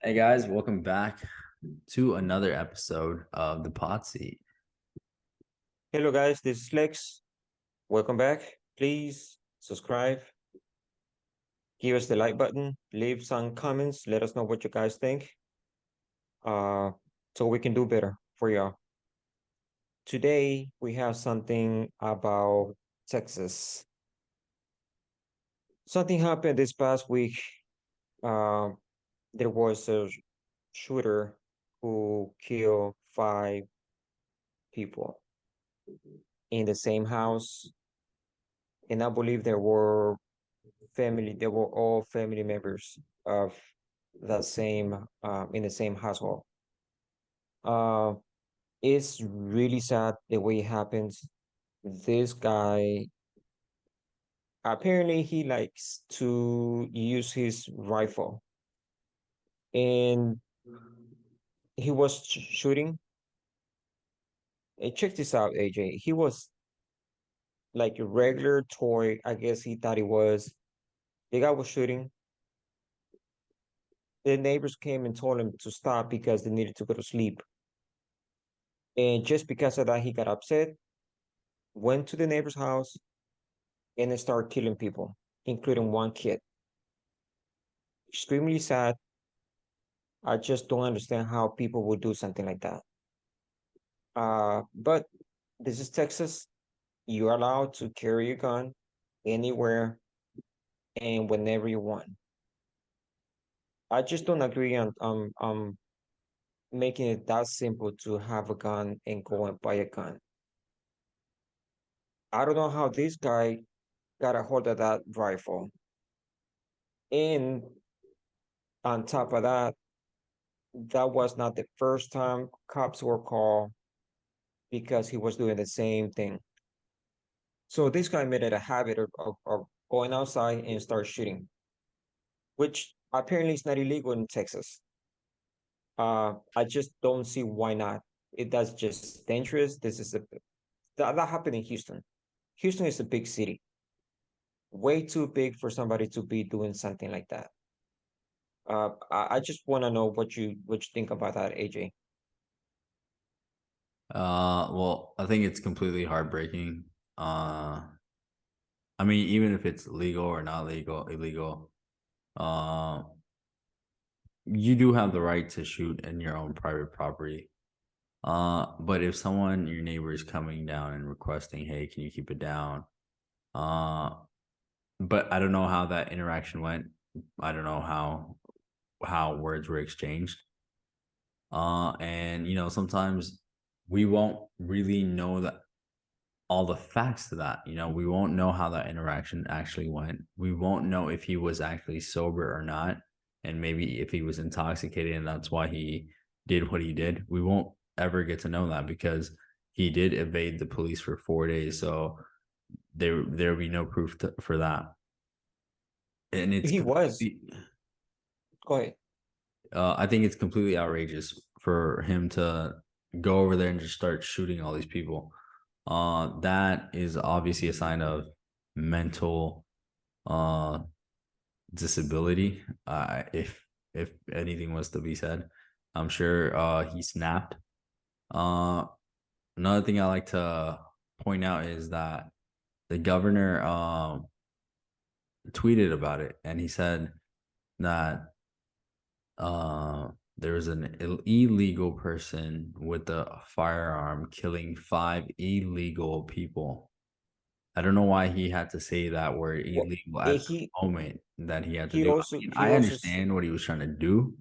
Hey guys, welcome back to another episode of the Pod Seat. Hello guys, this is Lex. Welcome back. Please subscribe, give us the like button, leave some comments, let us know what you guys think. Uh so we can do better for y'all. Today we have something about Texas. Something happened this past week. Uh, there was a shooter who killed 5 people in the same house, and I believe they were all family members of the same in the same household. Uh, it's really sad the way it happens. This guy apparently he likes to use his rifle, and he was shooting. And check this out, AJ. He was like a regular toy. I guess he thought it was. The guy was shooting. The neighbors came and told him to stop because they needed to go to sleep. And just because of that, he got upset, went to the neighbor's house, and then started killing people, including one kid. Extremely sad. I just don't understand how people would do something like that. But this is Texas. You're allowed to carry a gun anywhere and whenever you want. I just don't agree on making it that simple to have a gun and go and buy a gun. I don't know how this guy got a hold of that rifle. And on top of that, that was not the first time cops were called because he was doing the same thing. So this guy made it a habit of going outside and start shooting, which apparently is not illegal in Texas. I just don't see why not. That's just dangerous. That happened in Houston. Houston is a big city, way too big for somebody to be doing something like that. I just want to know what you think about that, AJ. Well, I think it's completely heartbreaking. I mean, even if it's legal or not legal, illegal, uh, you do have the right to shoot in your own private property. But if someone, your neighbor, is coming down and requesting, "Hey, can you keep it down?" Uh, but I don't know how that interaction went. I don't know how words were exchanged. And sometimes we won't really know that all the facts to that. We won't know how that interaction actually went. We won't know if he was actually sober or not, and maybe if he was intoxicated and that's why he did what he did. We won't ever get to know that because he did evade the police for 4 days. So there'll be no proof for that, and it's He was. completely. Go ahead. I think it's completely outrageous for him to go over there and just start shooting all these people. That is obviously a sign of mental uh disability. If anything was to be said, I'm sure he snapped. Uh, Another thing I like to point out is that the governor tweeted about it, and he said that there was an illegal person with a firearm killing 5 illegal people. I don't know why he had to say that word Well, illegal eh, at the he moment that he had to he do. I also mean, he I also understand what he was trying to do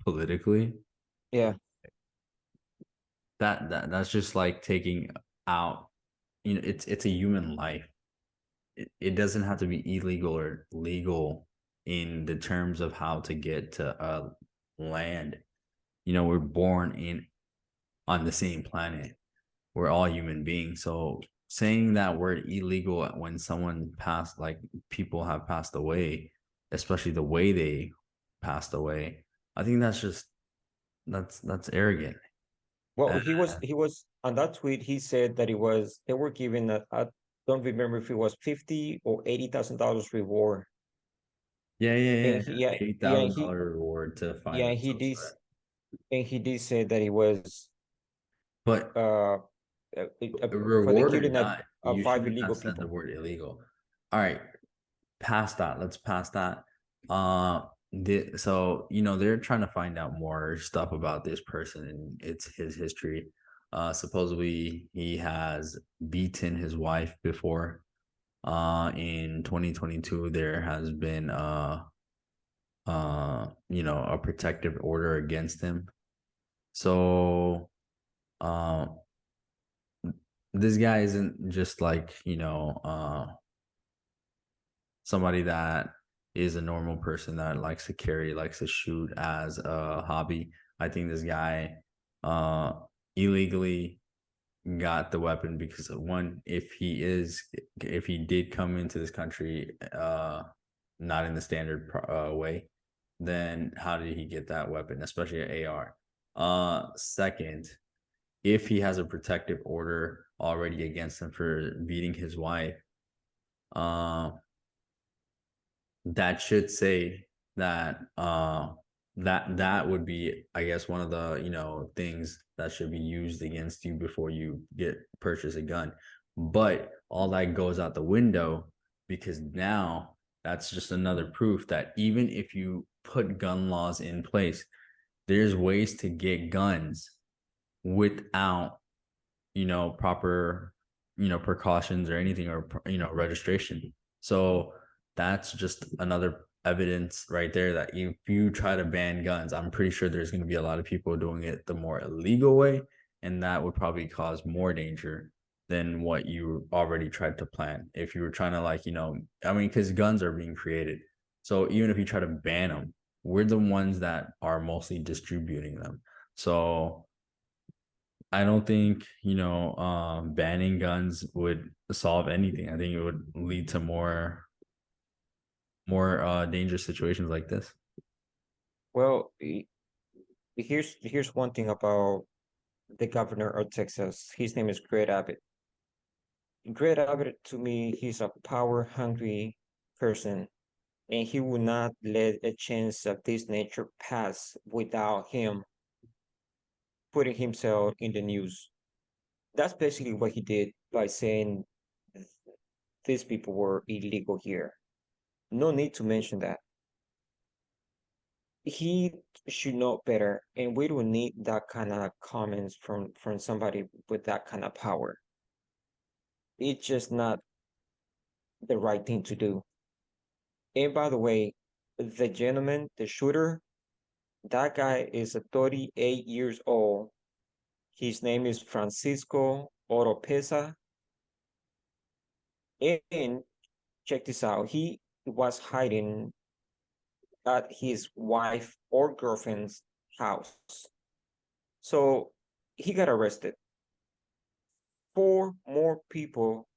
politically. yeah. That's just like taking out, it's a human life. It doesn't have to be illegal or legal in the terms of how to get to land. We're born in on the same planet. We're all human beings. So saying that word illegal when someone passed, like people have passed away, especially the way they passed away, I think that's arrogant. Well, Uh, he was on that tweet. He said that it was they were giving I don't remember if it was $50 or $80,000 reward Yeah, yeah, And yeah. he, yeah, Eight yeah, thousand dollar reward to find yeah, themselves for that. and he did say that he was But uh, reward or prosecuting not, you five shouldn't illegal have said the people. word illegal. All right, past that. Let's pass that. So they're trying to find out more stuff about this person and it's his history. Supposedly he has beaten his wife before. In 2022, there has been a protective order against him. So, uh, this guy isn't just like somebody that is a normal person that likes to carry, likes to shoot as a hobby. I think this guy uh illegally got the weapon because one, if he did come into this country not in the standard way, then how did he get that weapon, especially an AR? Second, if he has a protective order already against him for beating his wife, uh that should say that that would be, I guess, one of the things that should be used against you before you get purchase a gun. But all that goes out the window because now that's just another proof that even if you put gun laws in place, there's ways to get guns without proper, precautions or anything, or, registration. So that's just another evidence right there that if you try to ban guns, I'm pretty sure there's going to be a lot of people doing it the more illegal way. And that would probably cause more danger than what you already tried to plan. If you were trying to, like, I mean, because guns are being created. So even if you try to ban them, we're the ones that are mostly distributing them. So I don't think, banning guns would solve anything. I think it would lead to more dangerous situations like this. Well, here's one thing about the governor of Texas. His name is Greg Abbott. Greg Abbott, to me, he's a power-hungry person, and he will not let a chance of this nature pass without him putting himself in the news. That's basically what he did by saying these people were illegal here. No need to mention that. He should know better, and we don't need that kind of comments from somebody with that kind of power. It's just not the right thing to do. And by the way, the gentleman, the shooter, that guy is a 38 years old. His name is Francisco Oropesa. And check this out. He was hiding at his wife or girlfriend's house. So he got arrested. Four more people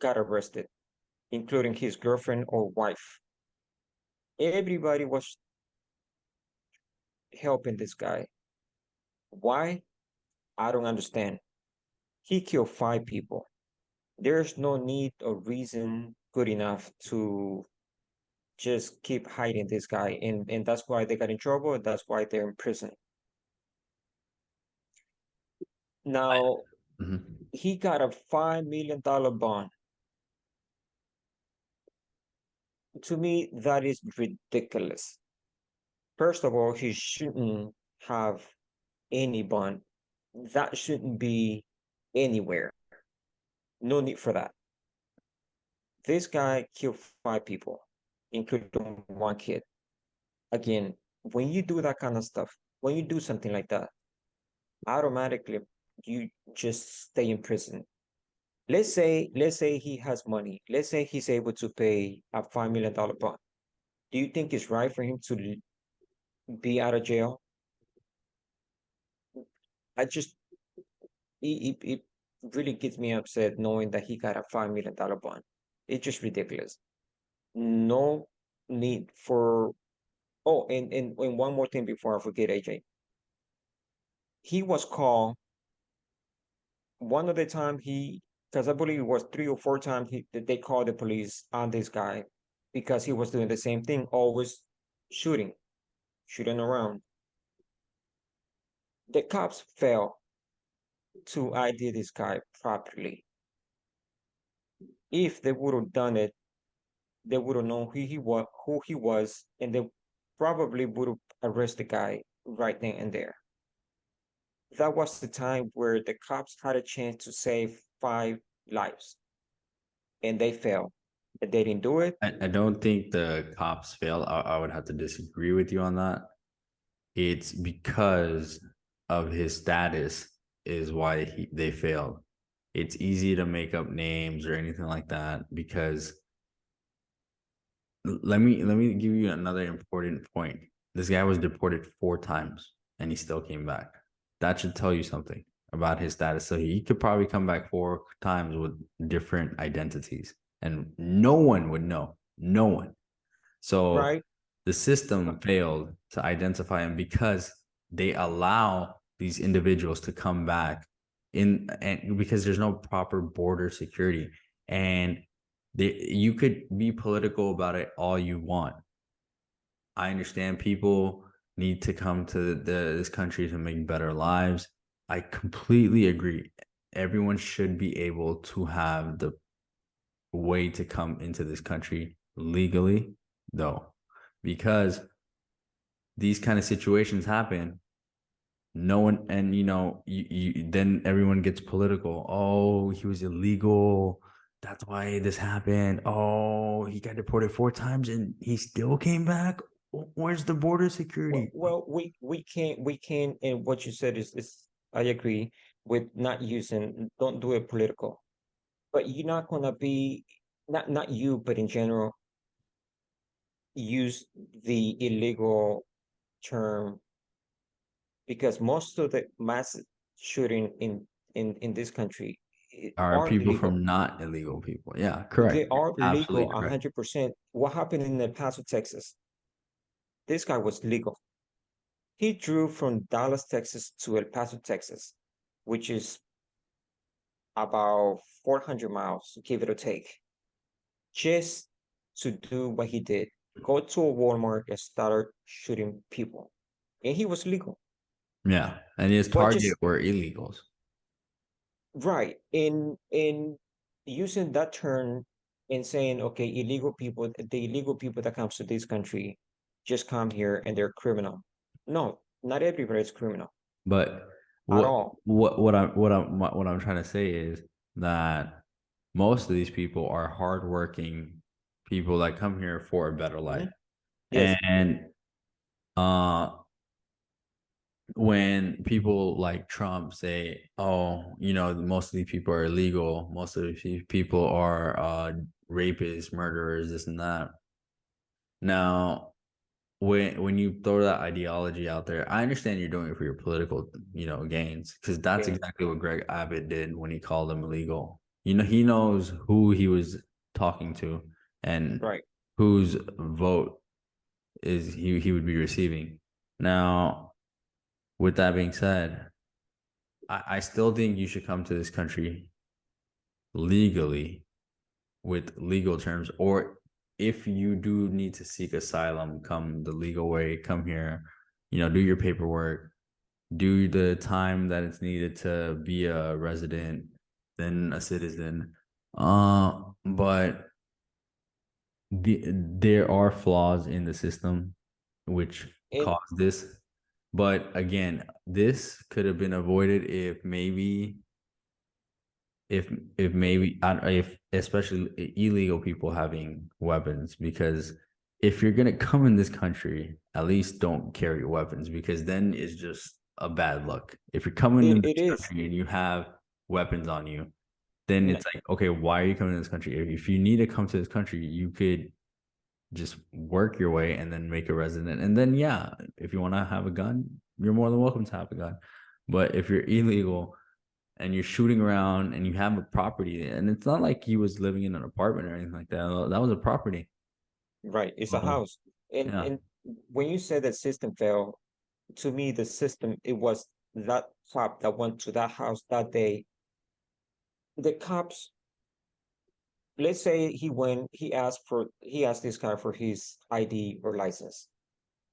got arrested, including his girlfriend or wife. Everybody was helping this guy. Why? I don't understand. He killed five people. There's no need or reason good enough to just keep hiding this guy. And that's why they got in trouble. And that's why they're in prison. Now, Mhm. he got a $5 million bond. To me, that is ridiculous. First of all, he shouldn't have any bond. That shouldn't be anywhere. No need for that. This guy killed five people, including one kid. Again, when you do that kind of stuff, when you do something like that, automatically you just stay in prison. Let's say he has money. Let's say he's able to pay a $5 million bond. Do you think it's right for him to be out of jail? I just it really gets me upset knowing that he got a $5 million bond. It's just ridiculous. No need for. Oh, and one more thing before I forget, AJ. He was called one of the time he, because I believe it was three or four times they called the police on this guy. because he was doing the same thing, always shooting around. The cops failed to ID this guy properly. If they would have done it, they would have known who he was, and they probably would have arrested the guy right then and there. That was the time where the cops had a chance to save 5 lives, and they failed. They didn't do it. I don't think the cops failed. I would have to disagree with you on that. It's because of his status is why they failed. It's easy to make up names or anything like that because let me give you another important point. This guy was deported 4 times and he still came back. That should tell you something about his status. So he could probably come back 4 times with different identities and no one would know. No one. So Right? the system failed to identify him because they allow these individuals to come back in and because there's no proper border security and you could be political about it all you want. I understand people need to come to this country to make better lives. I completely agree. Everyone should be able to have the way to come into this country legally, though, because these kind of situations happen. No one, and you then everyone gets political. Oh, he was illegal. That's why this happened. Oh, he got deported 4 times and he still came back. Where's the border Well, security? well, we can, and what you said is I agree with not using, don't do it political, but you're not gonna be, not you, but in general, use the illegal term, because most of the mass shooting in this country Are are people legal. from not illegal people? Yeah, They correct. are legal Absolutely a correct. 100%. What happened in El Paso, Texas? This guy was legal. He drove from Dallas, Texas to El Paso, Texas, which is about 400 miles, give it or take, just to do what he did. Go to a Walmart and start shooting people. And he was legal. Yeah, and his But target just were illegals. right in using that term and saying, okay, illegal people, the illegal people that comes to this country just come here and they're criminal. No, not everybody is criminal But at what all. what I'm trying to say is that most of these people are hardworking people that come here for a better life. Mhm. Yes, And uh when people like Trump say, "Oh, most of these people are illegal, most of these people are rapists, murderers, this and that." Now, when you throw that ideology out there, I understand you're doing it for your political, gains, because that's gain, exactly what Greg Abbott did when he called them illegal. He knows who he was talking to and right. whose vote is he would be receiving. Now, with that being said, I still think you should come to this country legally with legal terms, or if you do need to seek asylum, come the legal way, come here, do your paperwork, do the time that it's needed to be a resident, then a citizen. But there are flaws in the system which And cause this. But again, this could have been avoided if maybe if especially illegal people having weapons, because if you're gonna come in this country, at least don't carry weapons, because then it's just a bad luck. If you're coming in it this is. country and you have weapons on you, then it's like, okay, why are you coming to this country? If you need to come to this country, you could just work your way and then make a resident. And then yeah, if you want to have a gun, you're more than welcome to have a gun. But if you're illegal and you're shooting around and you have a property, and it's not like he was living in an apartment or anything like that. That was a property. Right, it's a So house. And yeah. and when you said that system fell, to me the system, it was that cop that went to that house that day. The cops let's say he asked this guy for his ID or license.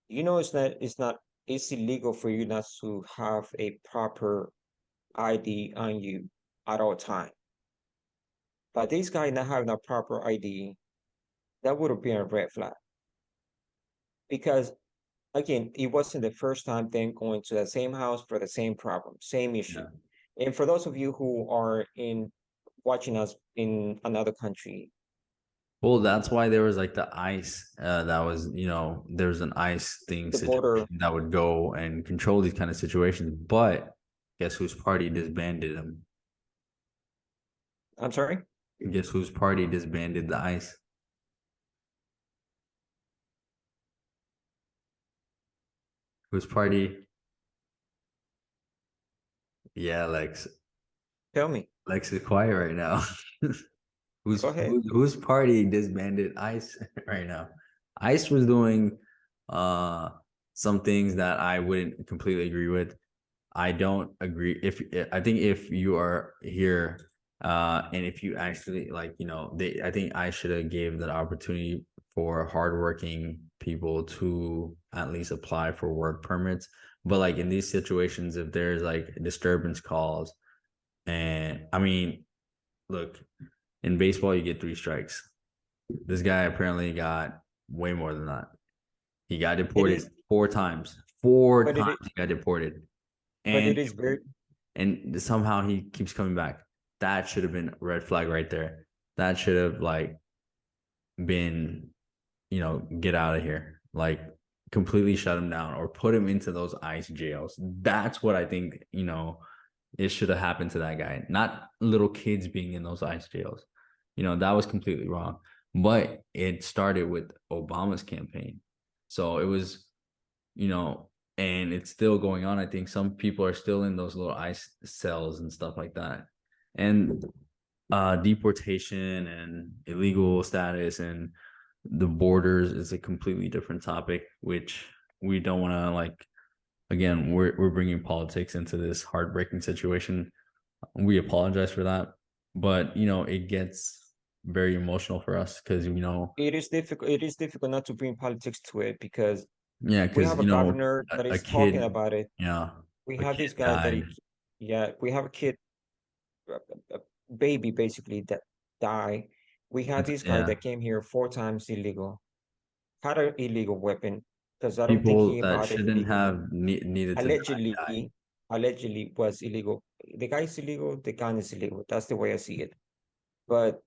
You know, it's illegal for you not to have a proper ID on you at all time. But this guy not having a proper ID, that would have been a red flag. Because again, it wasn't the first time them going to the same house for the same problem, same issue. Yeah. And for those of you who are in watching us in another country, Well, that's why there was like the ice. That was, there was an ice thing the border, situation that would go and control these kind of situations. But guess whose party disbanded them? I'm sorry, Guess whose party disbanded the ice? Whose party? Yeah, Lex. tell me. Lex is quiet right now. Go ahead. Whose party disbanded ICE right now? ICE was doing uh some things that I wouldn't completely agree with. I don't agree if I think if you are here and if you actually like, they I think I should have gave that opportunity for hardworking people to at least apply for work permits. But like in these situations, if there's like disturbance calls, and I mean, look, in baseball, you get 3 strikes. This guy apparently got way more than that. He got It deported is, 4 times. Four but times he got deported, but and it is very, and somehow he keeps coming back. That should have been a red flag right there. That should have like been, get out of here. Like completely shut him down or put him into those ICE jails. That's what I think, it should have happened to that guy, not little kids being in those ICE jails. That was completely wrong. But it started with Obama's campaign. So it was, and it's still going on. I think some people are still in those little ICE cells and stuff like that. And deportation and illegal status and the borders is a completely different topic, which we don't want to like. Again, we're bringing politics into this heartbreaking situation. We apologize for that, but it gets very emotional for us because it is difficult not to bring politics to it because yeah, we because have a governor a, that a is talking kid, about it. yeah, We a have kid this guy that died. yeah, we have a kid, a baby basically that died. We had this guy Yeah, that came here 4 times illegal, had an illegal weapon because I don't think people he that bought it shouldn't legally. have needed to die died. Allegedly, allegedly was illegal. The guy is illegal. The gun is illegal. That's the way I see it. But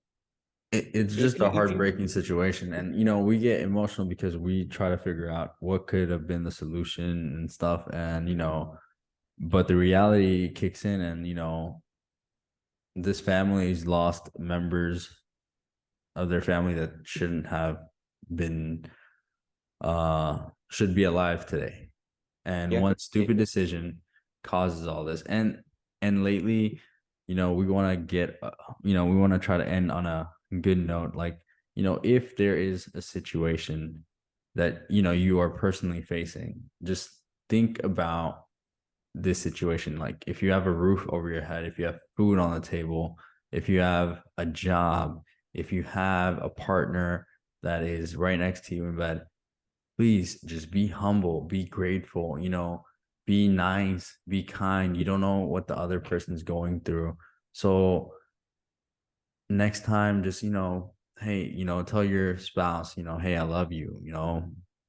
It's just a if you heartbreaking situation, and we get emotional because we try to figure out what could have been the solution and stuff, and but the reality kicks in, and this family's lost members of their family that shouldn't have been should be alive today. And yeah, one stupid decision causes all this. And lately, we want to get we want to try to end on a good note. Like, if there is a situation that you are personally facing, just think about this situation. Like, if you have a roof over your head, if you have food on the table, if you have a job, if you have a partner that is right next to you in bed, please just be humble, be grateful, be nice, be kind. You don't know what the other person's going through. So next time, just, hey, tell your spouse, hey, I love you,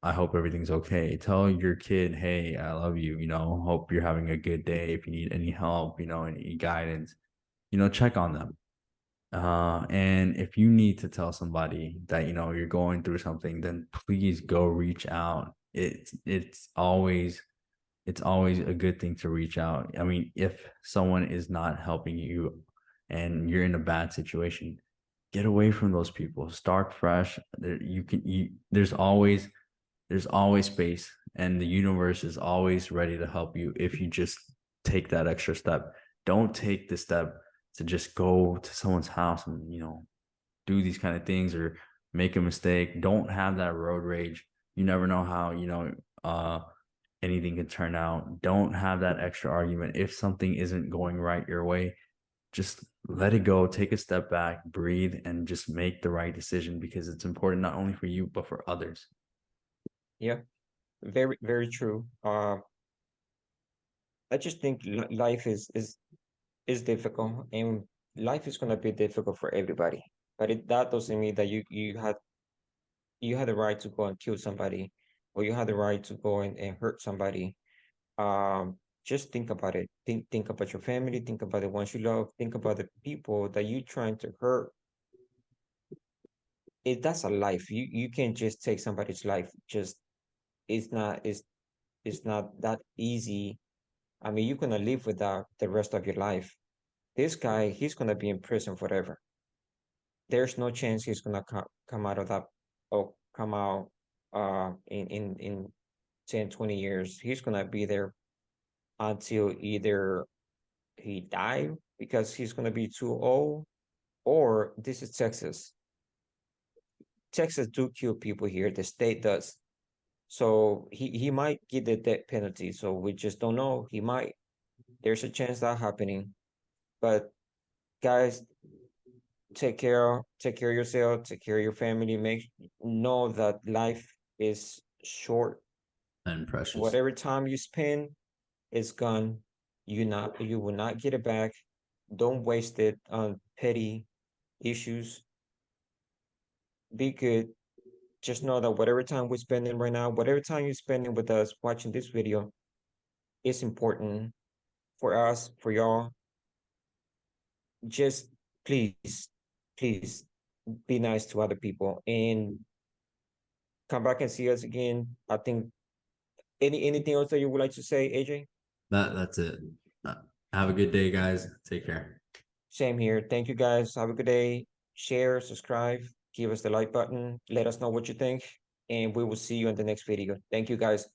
I hope everything's okay. Tell your kid, hey, I love you, hope you're having a good day. If you need any help, any guidance, check on them. And if you need to tell somebody that you're going through something, then please go reach out. It's always a good thing to reach out. I mean, if someone is not helping you and you're in a bad situation, get away from those people. Start fresh. There's always space, and the universe is always ready to help you if you just take that extra step. Don't take the step to just go to someone's house and do these kind of things or make a mistake. Don't have that road rage. You never know how anything can turn out. Don't have that extra argument if something isn't going right your way. just let it go, take a step back, breathe, and just make the right decision, because it's important not only for you but for others. Yeah, very, very true. I just think life is difficult, and life is gonna be difficult for everybody. But that doesn't mean that you had the right to go and kill somebody, or you had the right to go and hurt somebody. Just think about it. Think about your family, think about the ones you love, think about the people that you trying to hurt. That's a life. You can't just take somebody's life. Just it's not it's not that easy. I mean, you're gonna live with that the rest of your life. This guy, he's gonna be in prison forever. There's no chance he's gonna come out of that, or come out in 10, 20 years. He's gonna be there until either he die because he's gonna be too old, or this is Texas. Texas do kill people here. The state does. So he might get the death penalty. So we just don't know. He might. There's a chance that happening. But guys, take care of yourself, take care of your family. Make know that life is short. And precious. Whatever time you spend is gone. You will not get it back. Don't waste it on petty issues. Be good. Just know that whatever time we're spending right now, whatever time you're spending with us watching this video, is important for us, for y'all. Just please, please be nice to other people and come back and see us again. I think anything else that you would like to say, AJ? That's it. Uh, have a good day, guys. Take care. Same here. Thank you guys. Have a good day. Share, subscribe, give us the like button. Let us know what you think. And we will see you in the next video. Thank you guys.